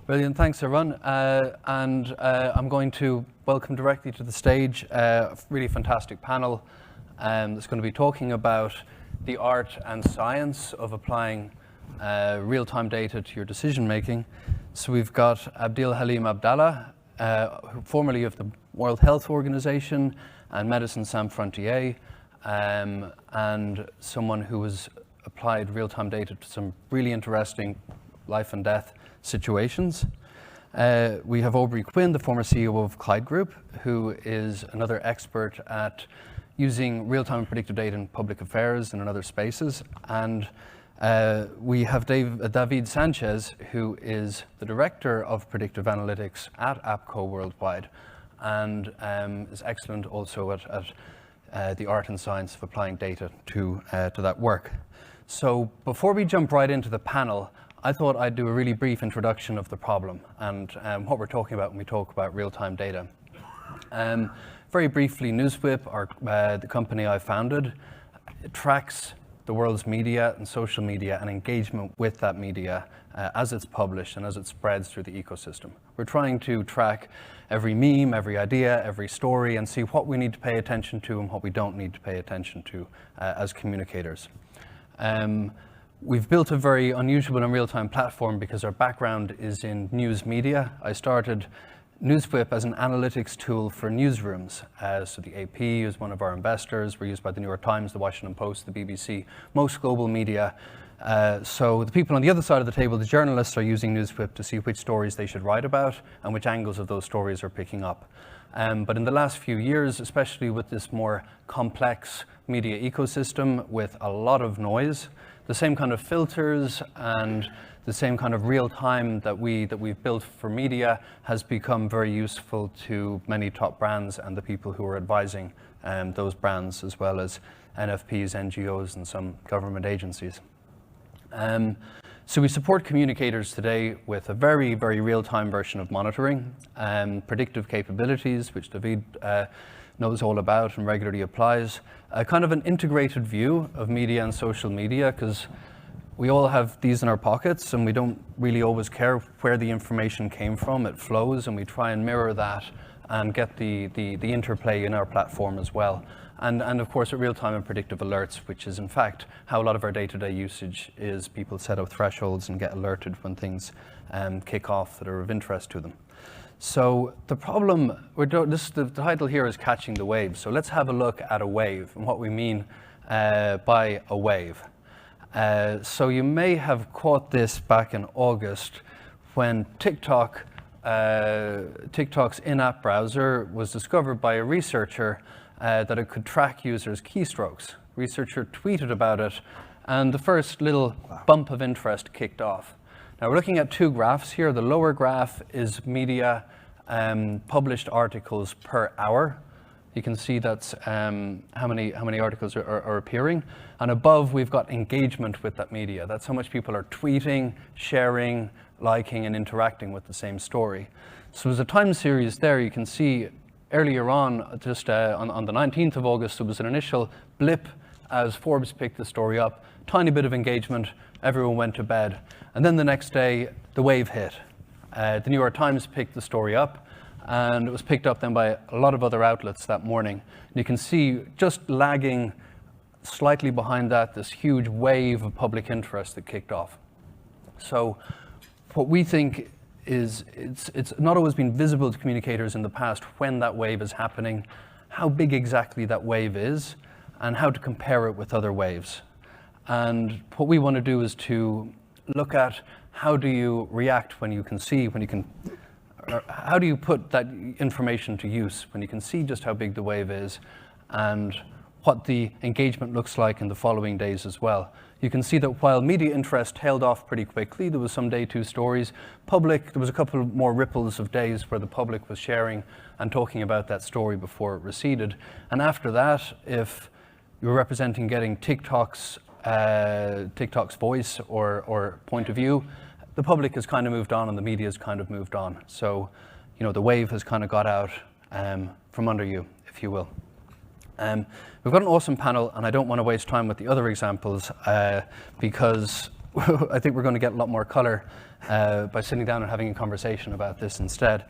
Brilliant, thanks everyone. I'm going to welcome directly to the stage a really fantastic panel that's going to be talking about the art and science of applying real-time data to your decision making. So we've got Abdel Halim Abdallah, formerly of the World Health Organization and Médecins Sans Frontières, and someone who has applied real-time data to some really interesting life and death situations. We have Aubrey Quinn, the former CEO of Clyde Group, who is another expert at using real-time and predictive data in public affairs and in other spaces. And we have David Sanchez, who is the director of predictive analytics at APCO Worldwide, and is excellent also at the art and science of applying data to that work. So before we jump right into the panel, I thought I'd do a really brief introduction of the problem and what we're talking about when we talk about real-time data. Very briefly, NewsWhip, the company I founded, tracks the world's media and social media and engagement with that media as it's published and as it spreads through the ecosystem. We're trying to track every meme, every idea, every story, and see what we need to pay attention to and what we don't need to pay attention to as communicators. We've built a very unusual and real-time platform because our background is in news media. I started NewsWhip as an analytics tool for newsrooms. So the AP is one of our investors. We're used by the New York Times, the Washington Post, the BBC, most global media. So the people on the other side of the table, the journalists, are using NewsWhip to see which stories they should write about and which angles of those stories are picking up. But in the last few years, especially with this more complex media ecosystem with a lot of noise, the same kind of filters and the same kind of real time that we've built for media has become very useful to many top brands and the people who are advising those brands, as well as NFPs, NGOs, and some government agencies. So we support communicators today with a very, very real-time version of monitoring, predictive capabilities, which David knows all about and regularly applies, kind of an integrated view of media and social media, because we all have these in our pockets and we don't really always care where the information came from. It flows, and we try and mirror that and get the interplay in our platform as well. And of course, at real-time and predictive alerts, which is in fact how a lot of our day-to-day usage is. People set up thresholds and get alerted when things kick off that are of interest to them. So the problem, the title here is Catching the Wave. So let's have a look at a wave and what we mean by a wave. So you may have caught this back in August when TikTok's in-app browser was discovered by a researcher that it could track users' keystrokes. Researcher tweeted about it, and the first little bump of interest kicked off. Now we're looking at two graphs here. The lower graph is media published articles per hour. You can see that's how many articles are appearing. And above, we've got engagement with that media. That's how much people are tweeting, sharing, liking, and interacting with the same story. So there's a time series there. You can see earlier on, just on the 19th of August, there was an initial blip as Forbes picked the story up. Tiny bit of engagement, everyone went to bed. And then the next day, the wave hit. The New York Times picked the story up, and it was picked up then by a lot of other outlets that morning. And you can see just lagging slightly behind that, this huge wave of public interest that kicked off. So what we think is it's not always been visible to communicators in the past when that wave is happening, how big exactly that wave is, and how to compare it with other waves. And what we want to do is to look at how do you react when you can see, how do you put that information to use when you can see just how big the wave is and what the engagement looks like in the following days as well. You can see that while media interest tailed off pretty quickly, there was some day two stories. There was a couple more ripples of days where the public was sharing and talking about that story before it receded. And after that, if you were representing getting TikTok's voice or point of view, the public has kind of moved on and the media has kind of moved on. So, the wave has kind of got out from under you, if you will. We've got an awesome panel, and I don't want to waste time with the other examples because I think we're going to get a lot more color by sitting down and having a conversation about this instead.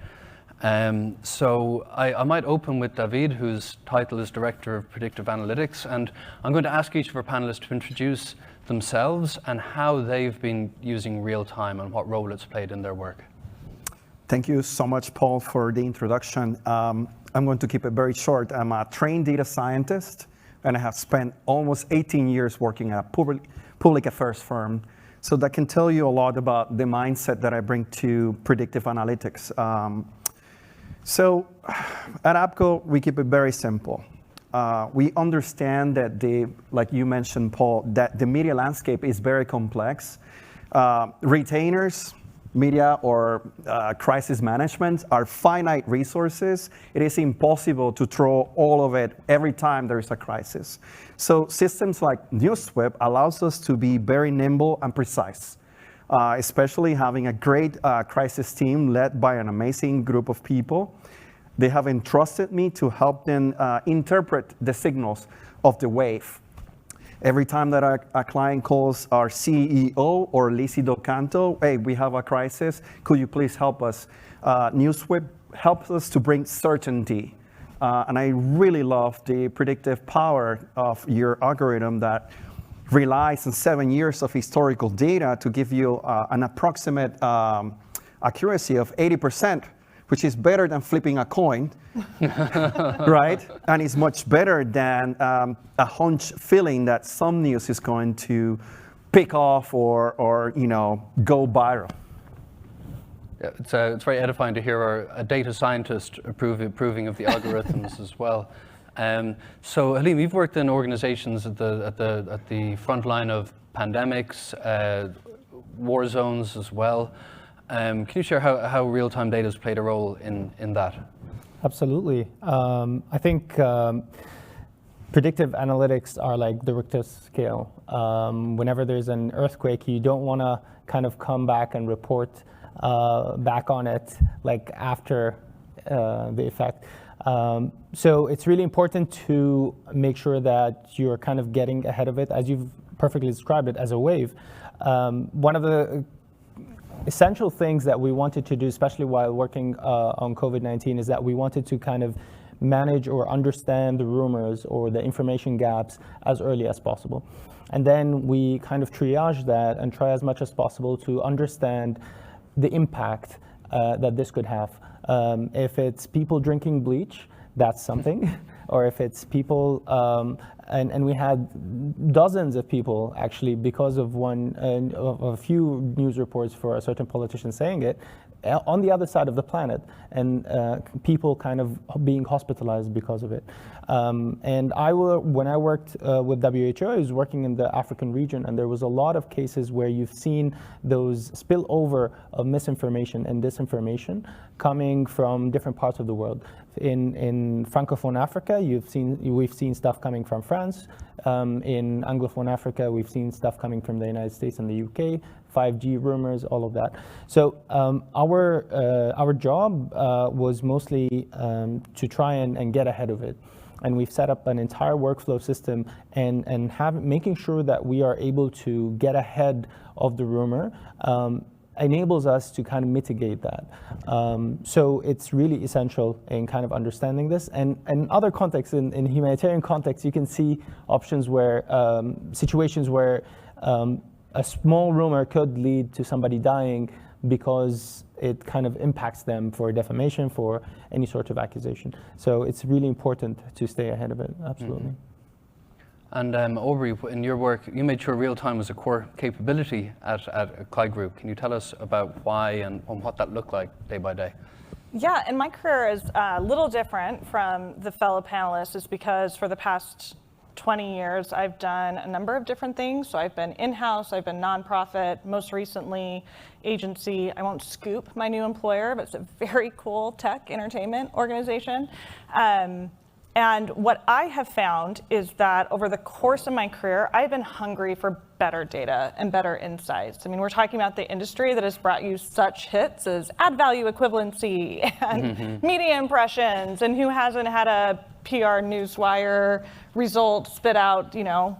So I might open with David, whose title is Director of Predictive Analytics, and I'm going to ask each of our panelists to introduce themselves and how they've been using real-time and what role it's played in their work. Thank you so much, Paul, for the introduction. I'm going to keep it very short. I'm a trained data scientist, and I have spent almost 18 years working at a public affairs firm. So that can tell you a lot about the mindset that I bring to predictive analytics. So at APCO, we keep it very simple. We understand that like you mentioned, Paul, that the media landscape is very complex. Retainers, media, or crisis management are finite resources. It is impossible to throw all of it every time there is a crisis. So systems like NewsWhip allows us to be very nimble and precise, especially having a great crisis team led by an amazing group of people. They have entrusted me to help them interpret the signals of the wave. Every time that a client calls our CEO or Lizzie DoCanto, hey, we have a crisis, could you please help us? NewsWhip helps us to bring certainty. And I really love the predictive power of your algorithm that relies on 7 years of historical data to give you an approximate accuracy of 80%, which is better than flipping a coin, right? And it's much better than a hunch feeling that some news is going to pick off or go viral. Yeah, it's very edifying to hear a data scientist approving of the algorithms as well. So Halim, you've worked in organizations at the front line of pandemics, war zones as well. Can you share how real-time data has played a role in that? Absolutely. I think predictive analytics are like the Richter scale. Whenever there's an earthquake, you don't want to kind of come back and report back on it like after the effect. So it's really important to make sure that you're kind of getting ahead of it, as you've perfectly described it, as a wave. One of the essential things that we wanted to do, especially while working on COVID-19, is that we wanted to kind of manage or understand the rumors or the information gaps as early as possible. And then we kind of triage that and try as much as possible to understand the impact that this could have. If it's people drinking bleach, that's something. Or if it's people, and we had dozens of people actually, because of a few news reports for a certain politician saying it, on the other side of the planet, and people kind of being hospitalized because of it. And when I worked with WHO, I was working in the African region, and there was a lot of cases where you've seen those spillover of misinformation and disinformation coming from different parts of the world. In Francophone Africa, we've seen stuff coming from France. In Anglophone Africa, we've seen stuff coming from the United States and the UK, 5G rumors, all of that. So our job was mostly to try and get ahead of it. And we've set up an entire workflow system and making sure that we are able to get ahead of the rumor enables us to kind of mitigate that. So it's really essential in kind of understanding this. And in other contexts, in humanitarian contexts, you can see options where, situations where a small rumor could lead to somebody dying because it kind of impacts them for defamation, for any sort of accusation. So it's really important to stay ahead of it, absolutely. Mm-hmm. And Aubrey, in your work, you made sure real-time was a core capability at Clyde Group. Can you tell us about why and what that looked like day by day? Yeah, and my career is a little different from the fellow panelists, is because for the past 20 years, I've done a number of different things. So I've been in-house, I've been nonprofit, most recently agency. I won't scoop my new employer, but it's a very cool tech entertainment organization. And what I have found is that over the course of my career, I've been hungry for better data and better insights. I mean, we're talking about the industry that has brought you such hits as ad value equivalency and media impressions, and who hasn't had a PR Newswire results spit out, 1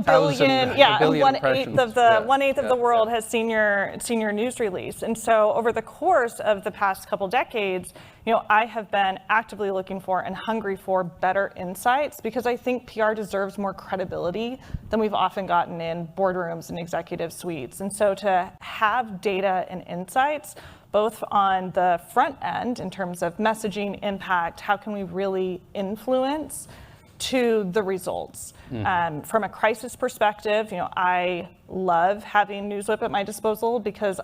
billion, 1/8 of the world has seen your news release. And so over the course of the past couple decades, I have been actively looking for and hungry for better insights, because I think PR deserves more credibility than we've often gotten in boardrooms and executive suites. And so to have data and insights, both on the front end in terms of messaging, impact, how can we really influence, to the results. From a crisis perspective, I love having NewsWhip at my disposal, because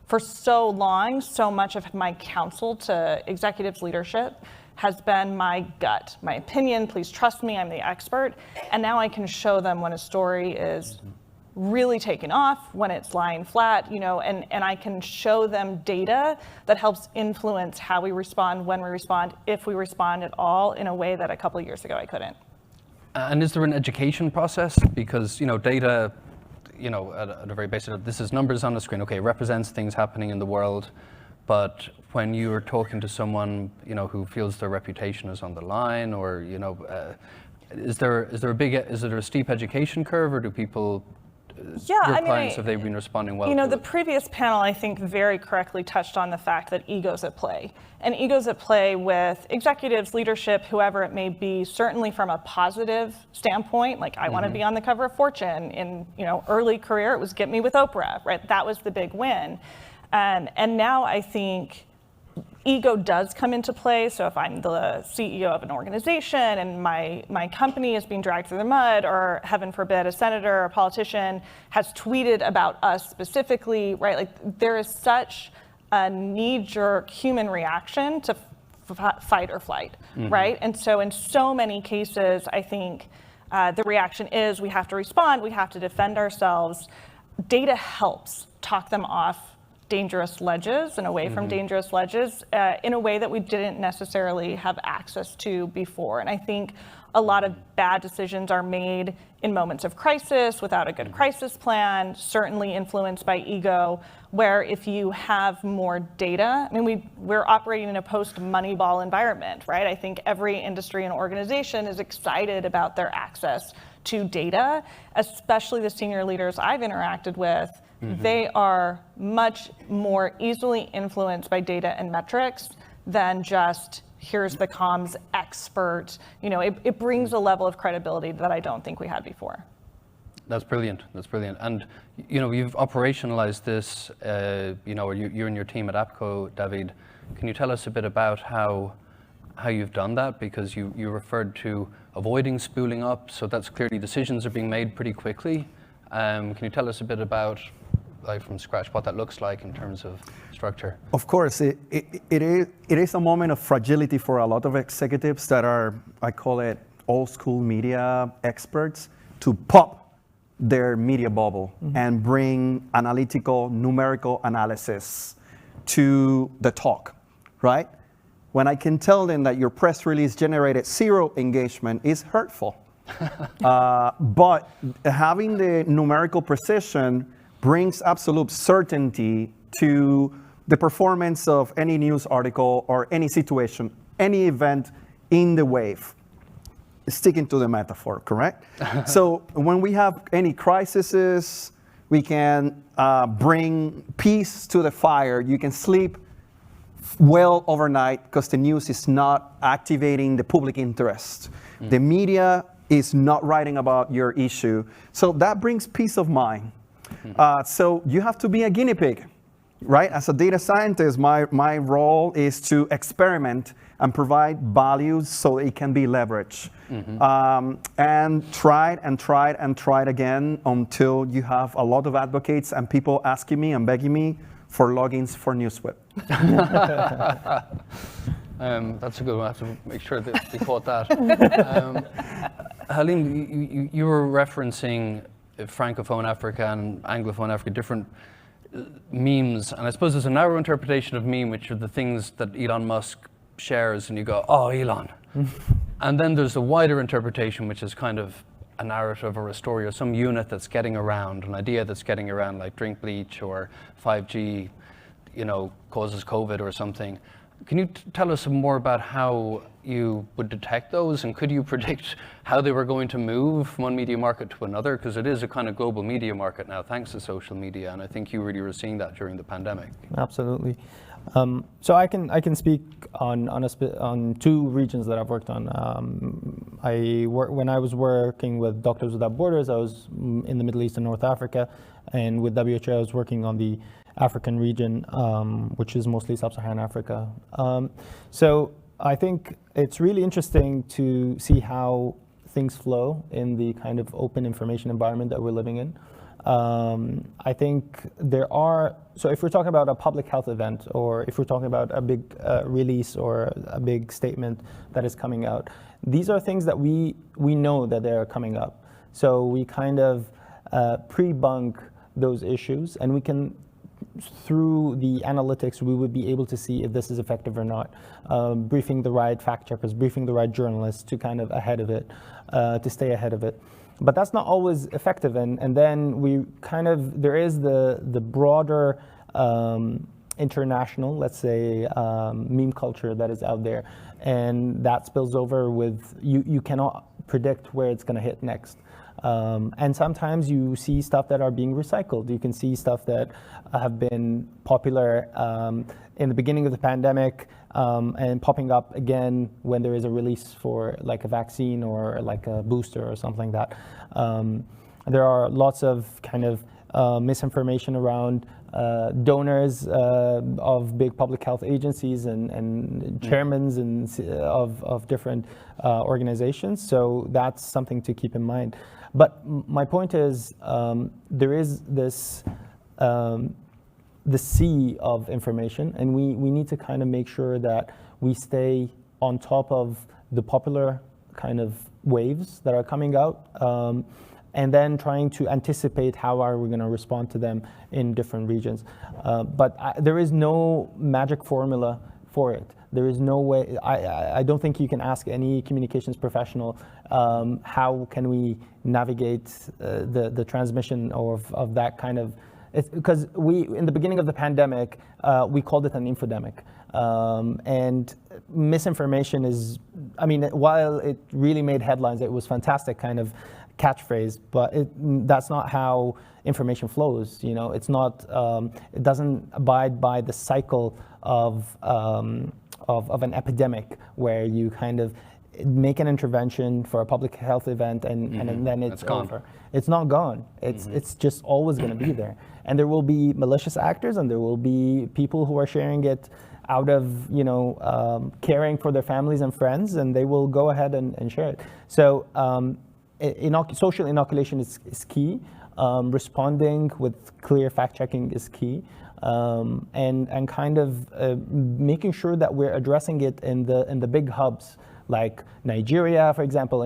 for so long, so much of my counsel to executives leadership has been my gut, my opinion, please trust me, I'm the expert. And now I can show them when a story is really taking off, when it's lying flat, and I can show them data that helps influence how we respond, when we respond, if we respond at all, in a way that a couple of years ago I couldn't. And is there an education process? Because, data, at a very basic level, this is numbers on the screen, okay, represents things happening in the world. But when you're talking to someone, who feels their reputation is on the line, or, is there a steep education curve, or do people, your clients, have they been responding well? The previous panel, I think, very correctly touched on the fact that ego's at play. And ego's at play with executives, leadership, whoever it may be, certainly from a positive standpoint. Like, I want to be on the cover of Fortune. In early career, it was get me with Oprah, right? That was the big win. And now I think ego does come into play. So if I'm the CEO of an organization and my company is being dragged through the mud, or heaven forbid, a senator or a politician has tweeted about us specifically, right? Like, there is such a knee-jerk human reaction to fight or flight, right? And so in so many cases, I think the reaction is we have to respond, we have to defend ourselves. Data helps talk them off dangerous ledges and away from dangerous ledges in a way that we didn't necessarily have access to before. And I think a lot of bad decisions are made in moments of crisis without a good crisis plan, certainly influenced by ego, where if you have more data, we're operating in a post-Moneyball environment, right? I think every industry and organization is excited about their access to data, especially the senior leaders I've interacted with. They are much more easily influenced by data and metrics than just, here's the comms expert. It brings a level of credibility that I don't think we had before. That's brilliant. And, you've operationalized this, you and your team at APCO, David. Can you tell us a bit about how you've done that? Because you referred to avoiding spooling up, so that's clearly decisions are being made pretty quickly. Can you tell us a bit about, from scratch, what that looks like in terms of structure? Of course, it is a moment of fragility for a lot of executives that are, I call it, old school media experts, to pop their media bubble and bring analytical, numerical analysis to the talk, right? When I can tell them that your press release generated 0 engagement is hurtful. But having the numerical precision brings absolute certainty to the performance of any news article or any situation, any event in the wave. Sticking to the metaphor, correct? So when we have any crises, we can bring peace to the fire. You can sleep well overnight because the news is not activating the public interest. The media is not writing about your issue. So that brings peace of mind. So you have to be a guinea pig, right? As a data scientist, my role is to experiment and provide values so it can be leveraged. And try it again until you have a lot of advocates and people asking me and begging me for logins for NewsWhip. That's a good one. I have to make sure that we caught that. Halim, you were referencing Francophone Africa and Anglophone Africa, different memes, and I suppose there's a narrow interpretation of meme, which are the things that Elon Musk shares, and you go, oh, Elon. And then there's a wider interpretation, which is kind of a narrative or a story or some unit that's getting around, an idea that's getting around, like drink bleach or 5G, causes COVID or something. Can you tell us some more about how you would detect those, and could you predict how they were going to move from one media market to another? Because it is a kind of global media market now, thanks to social media, and I think you really were seeing that during the pandemic. Absolutely. So I can speak on two regions that I've worked on. When I was working with Doctors Without Borders, I was in the Middle East and North Africa, and with WHO, I was working on the African region, which is mostly Sub-Saharan Africa. So I think it's really interesting to see how things flow in the kind of open information environment that we're living in. I think so if we're talking about a public health event, or if we're talking about a big release or a big statement that is coming out, these are things that we know that they're coming up. So we kind of pre-bunk those issues, and we can, through the analytics, we would be able to see if this is effective or not. Briefing the right fact checkers, briefing the right journalists to kind of ahead of it, to stay ahead of it. But that's not always effective, and then we kind of, there is the broader international, let's say, meme culture that is out there, and that spills over with, you cannot predict where it's gonna hit next. And sometimes you see stuff that are being recycled. You can see stuff that have been popular in the beginning of the pandemic, and popping up again when there is a release for like a vaccine or like a booster or something like that. There are lots of kind of misinformation around donors of big public health agencies and chairmans of different organizations. So that's something to keep in mind. But my point is, there is this the sea of information, and we need to kind of make sure that we stay on top of the popular kind of waves that are coming out, and then trying to anticipate how are we going to respond to them in different regions. But there is no magic formula for it. There is no way, I don't think you can ask any communications professional how can we navigate the transmission of that kind of, because in the beginning of the pandemic, we called it an infodemic. And misinformation is, I mean, while it really made headlines, it was fantastic kind of catchphrase, but that's not how information flows. You know, it's not, it doesn't abide by the cycle of an epidemic where you kind of make an intervention for a public health event and then it's over. It's not gone. It's just always going to be there. And there will be malicious actors, and there will be people who are sharing it out of, you know, caring for their families and friends, and they will go ahead and share it. So social inoculation is key. Responding with clear fact checking is key. And kind of making sure that we're addressing it in the big hubs like Nigeria, for example,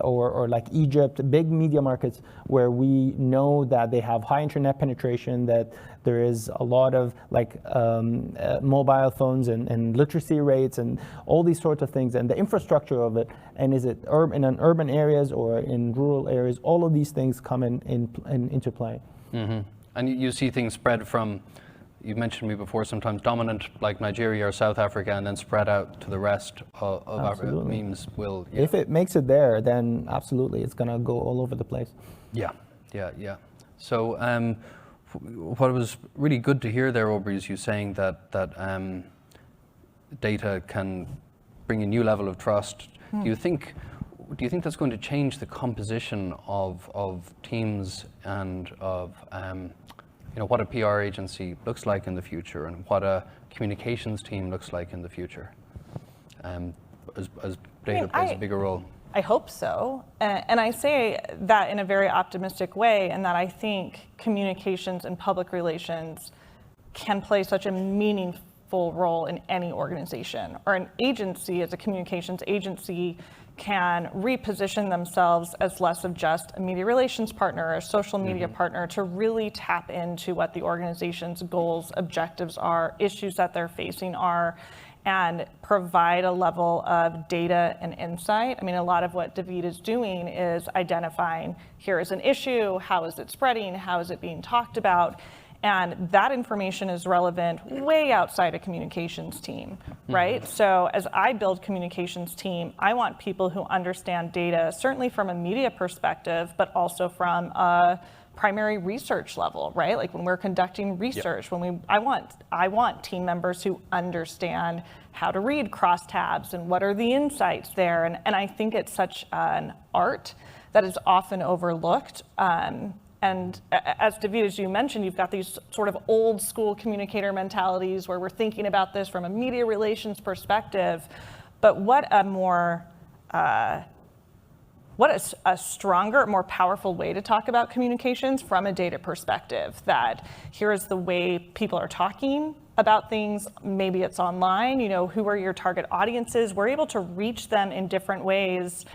or like Egypt, big media markets where we know that they have high internet penetration, that there is a lot of like mobile phones and literacy rates and all these sorts of things, and the infrastructure of it, and is it in urban areas or in rural areas, all of these things come into play. Mm-hmm. And you see things spread from, you mentioned to me before, sometimes dominant like Nigeria or South Africa, and then spread out to the rest of Africa. Memes will. Yeah. If it makes it there, then absolutely, it's going to go all over the place. Yeah. So what was really good to hear there, Aubrey, is you saying that data can bring a new level of trust. Do you think that's going to change the composition of teams and of you know, what a PR agency looks like in the future, and what a communications team looks like in the future, as data plays a bigger role? I hope so. And I say that in a very optimistic way, and that I think communications and public relations can play such a meaningful role in any organization. Or an agency, as a communications agency, can reposition themselves as less of just a media relations partner or a social media partner to really tap into what the organization's goals, objectives are, issues that they're facing are, and provide a level of data and insight. I mean, a lot of what David is doing is identifying, here is an issue, how is it spreading, how is it being talked about, And that information is relevant way outside a communications team, right? So as I build communications team, I want people who understand data, certainly from a media perspective, but also from a primary research level, right? Like when we're conducting research, I want team members who understand how to read crosstabs and what are the insights there. And I think it's such an art that is often overlooked. And as David, as you mentioned, you've got these sort of old school communicator mentalities where we're thinking about this from a media relations perspective. But what a stronger, more powerful way to talk about communications from a data perspective, that here is the way people are talking about things. Maybe it's online, who are your target audiences? We're able to reach them in different ways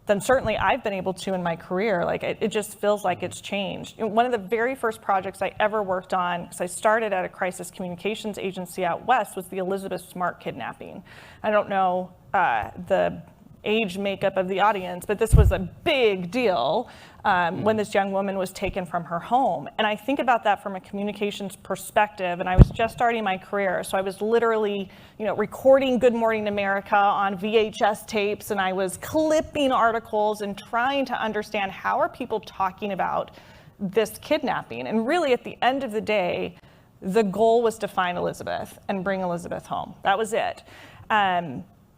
than certainly I've been able to in my career. Like it just feels like it's changed. One of the very first projects I ever worked on, because I started at a crisis communications agency out west, was the Elizabeth Smart kidnapping. I don't know the age makeup of the audience, but this was a big deal when this young woman was taken from her home. And I think about that from a communications perspective, and I was just starting my career, so I was literally recording Good Morning America on VHS tapes, and I was clipping articles and trying to understand how are people talking about this kidnapping. And really at the end of the day, the goal was to find Elizabeth and bring Elizabeth home. That was it.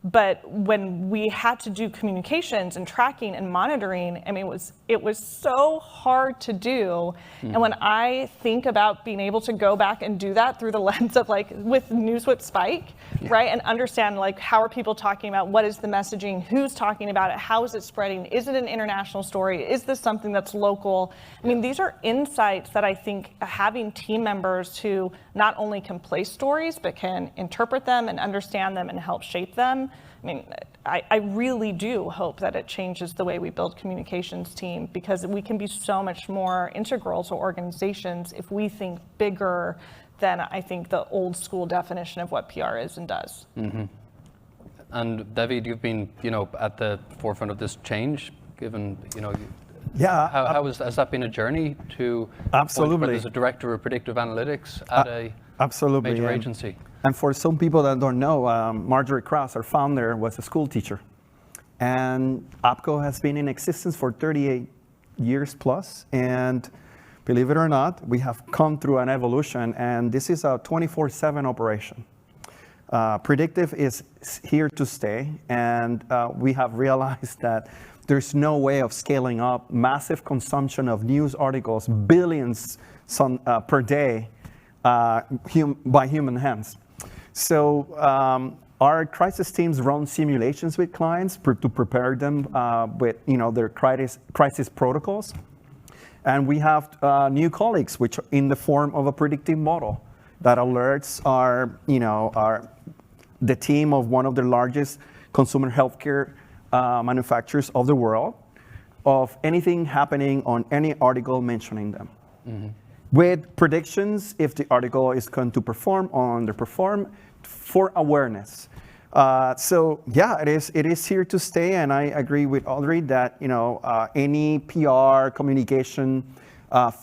But when we had to do communications and tracking and monitoring, I mean, it was so hard to do. And when I think about being able to go back and do that through the lens of with NewsWhip Spike, right, and understand how are people talking about, what is the messaging, who's talking about it, how is it spreading, is it an international story, is this something that's local? I mean, these are insights that I think having team members who not only can place stories, but can interpret them and understand them and help shape them. I mean, I really do hope that it changes the way we build communications team, because we can be so much more integral to organizations if we think bigger than I think the old school definition of what PR is and does. Mm-hmm. And David, you've been, at the forefront of this change, given, Yeah. Has that been a journey to Absolutely. As a director of predictive analytics at a absolutely major agency? And for some people that don't know, Marjorie Krause, our founder, was a school teacher. And APCO has been in existence for 38 years plus. And believe it or not, we have come through an evolution. And this is a 24/7 operation. Predictive is here to stay. And we have realized that there's no way of scaling up massive consumption of news articles, billions per day, by human hands. So our crisis teams run simulations with clients to prepare them with their crisis protocols. And we have new colleagues, which are in the form of a predictive model that alerts the team of one of the largest consumer healthcare manufacturers of the world of anything happening on any article mentioning them. Mm-hmm. With predictions if the article is going to perform or underperform for awareness. So yeah, it is here to stay, and I agree with Audrey that any PR communication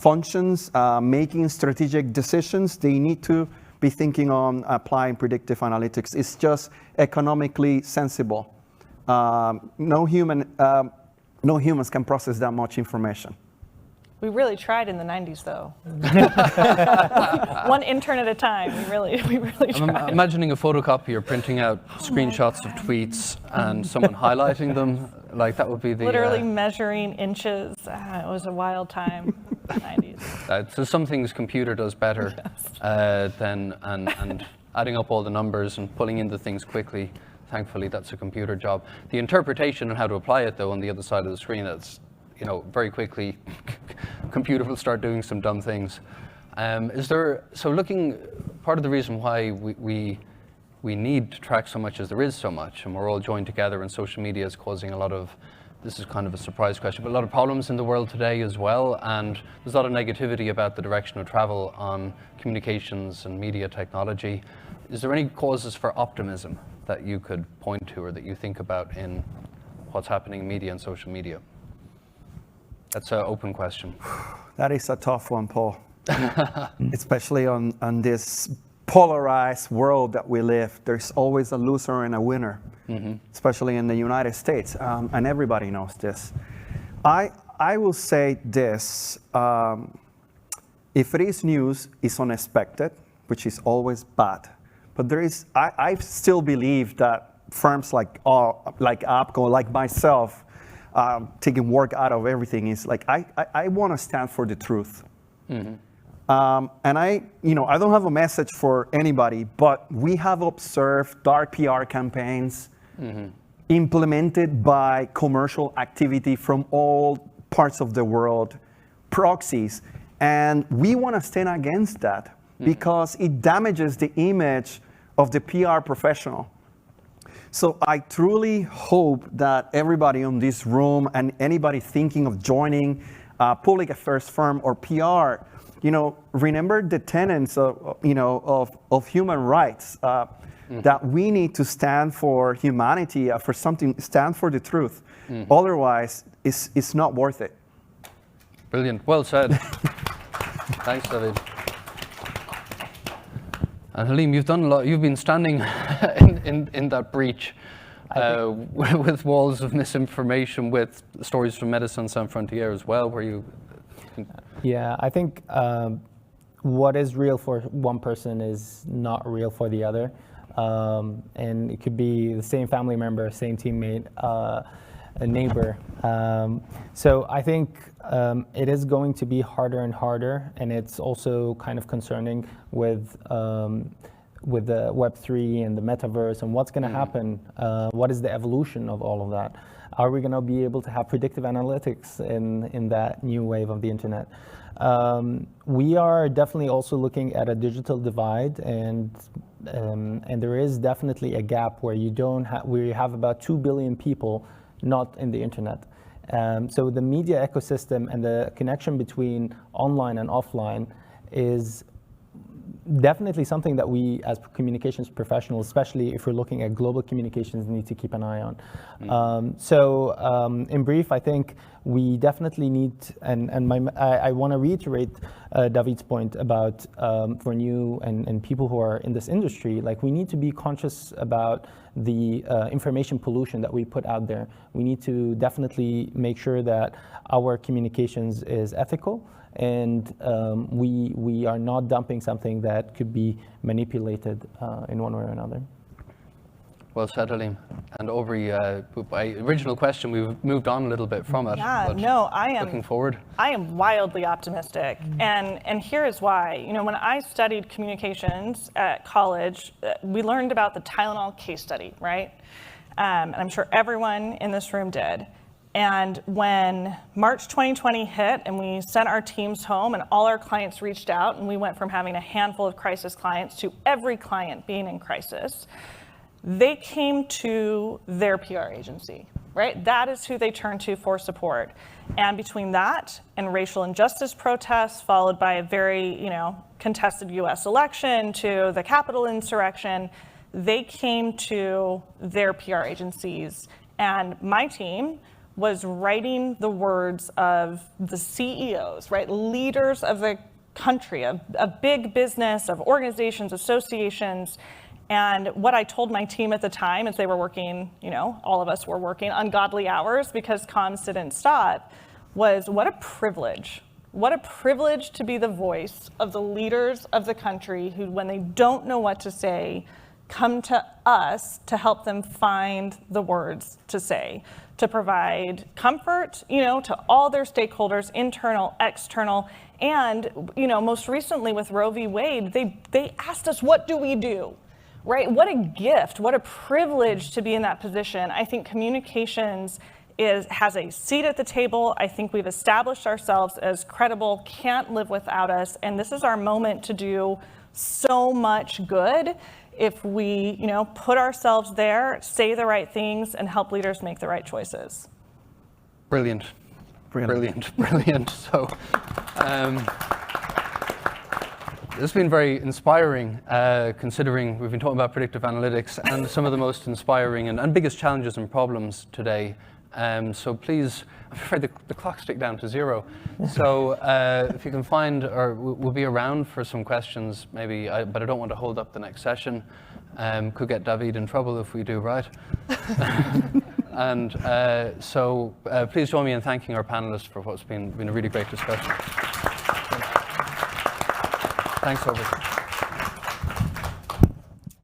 functions making strategic decisions, they need to be thinking on applying predictive analytics. It's just economically sensible. No humans can process that much information. We really tried in the 90s, though. One intern at a time. We really tried. I'm imagining a photocopier printing out screenshots of tweets and someone highlighting them. That would be the... Literally measuring inches. It was a wild time in the 90s. So some things computer does better than and adding up all the numbers and pulling in the things quickly. Thankfully, that's a computer job. The interpretation and how to apply it, though, on the other side of the screen, it's very quickly, computer will start doing some dumb things. Part of the reason why we need to track so much as there is so much, and we're all joined together, and social media is causing this is kind of a surprise question, but a lot of problems in the world today as well, and there's a lot of negativity about the direction of travel on communications and media technology. Is there any causes for optimism that you could point to or that you think about in what's happening in media and social media? That's an open question. That is a tough one, Paul. especially on this polarized world that we live. There's always a loser and a winner, especially in the United States, and everybody knows this. I will say this, if it is news, it's unexpected, which is always bad. But I still believe that firms like APCO, like myself, taking work out of everything is like, I want to stand for the truth. And I don't have a message for anybody, but we have observed dark PR campaigns implemented by commercial activity from all parts of the world, proxies, and we want to stand against that because it damages the image of the PR professional. So I truly hope that everybody in this room and anybody thinking of joining a public affairs firm or PR, remember the tenets of human rights, that we need to stand for humanity, for something, stand for the truth. Otherwise, it's not worth it. Brilliant. Well said. Thanks, David. And Halim, you've done a lot. You've been standing in that breach with walls of misinformation, with stories from Médecins Sans Frontières as well, where you... Yeah, I think what is real for one person is not real for the other. And it could be the same family member, same teammate, a neighbor. So I think it is going to be harder and harder, and it's also kind of concerning with the Web3 and the metaverse and what's going to happen. What is the evolution of all of that? Are we going to be able to have predictive analytics in that new wave of the internet? We are definitely also looking at a digital divide, and there is definitely a gap where we have about 2 billion people not in the internet. So the media ecosystem and the connection between online and offline is definitely something that we as communications professionals, especially if we're looking at global communications, need to keep an eye on. So in brief, I think we definitely need, and I want to reiterate David's point about for new and people who are in this industry, like we need to be conscious about the information pollution that we put out there. We need to definitely make sure that our communications is ethical, and we are not dumping something that could be manipulated in one way or another. Well said, Halim. And Aubrey, my original question, we've moved on a little bit from it. Yeah, no, I am looking forward. I am wildly optimistic, and here is why. When I studied communications at college, we learned about the Tylenol case study, right? And I'm sure everyone in this room did. And when March 2020 hit and we sent our teams home and all our clients reached out, and we went from having a handful of crisis clients to every client being in crisis, they came to their PR agency, right? That is who they turned to for support. And between that and racial injustice protests, followed by a very, contested US election, to the Capitol insurrection, they came to their PR agencies. And my team was writing the words of the CEOs, right? Leaders of the country, of big business, of organizations, associations. And what I told my team at the time, as they were working, all of us were working ungodly hours because comms didn't stop, was what a privilege. What a privilege to be the voice of the leaders of the country who, when they don't know what to say, come to us to help them find the words to say, to provide comfort, to all their stakeholders, internal, external. And, most recently with Roe v. Wade, they asked us, what do we do? Right? What a gift, what a privilege to be in that position. I think communications has a seat at the table. I think we've established ourselves as credible, can't live without us. And this is our moment to do so much good if we, put ourselves there, say the right things, and help leaders make the right choices. Brilliant. So, this has been very inspiring, considering we've been talking about predictive analytics and some of the most inspiring and biggest challenges and problems today So please, I'm afraid the clock's ticked down to 0. So if you can find, or we'll be around for some questions, maybe, but I don't want to hold up the next session. Could get David in trouble if we do right. And so please join me in thanking our panelists for what's been a really great discussion. Thanks, Robert.